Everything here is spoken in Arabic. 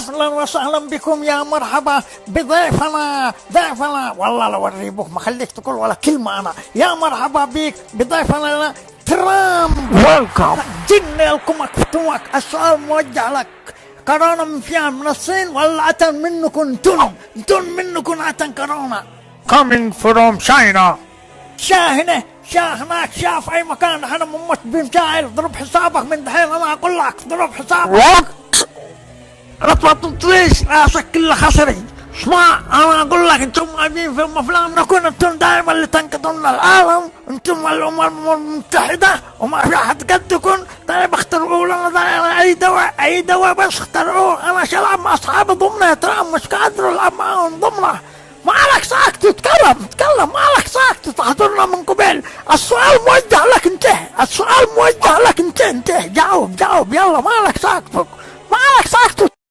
أهلا وسهلا بكم، يا مرحبا بضيفنا ضيفنا. والله لو أوريبك ما خليك تقول ولا كلمة. أنا يا مرحبا بك بضيفنا ترامب. ويلكم. جني لكم أكفتمك. السؤال موجه لك. كورونا من فيها من الصين ولا أتن منكم تن منكم أتن كورونا؟ coming from China. شاه هنا شاه هناك شاه في أي مكان. احنا ممت بمشاعر. ضرب حسابك من دحين. أنا أقول لك ضرب حسابك. What؟ لا تطليش راسك كله خسري. اسمع انا اقول لك، انتم قاعدين في افلام نكون انتم دائما اللي تنقذون العالم. انتم الامم المتحده وما في احد قدكم. طيب اخترعوا لنا اي دواء بس اخترعوه. انا شلعب مع اصحابي ضمنه ترى مش قادر العب معاهم ضمنه. ما عليك ساكت تتكلم ما عليك ساكت تحضرنا من قبل. السؤال موجه لك انت. جاوب يلا ما عليك ساكت.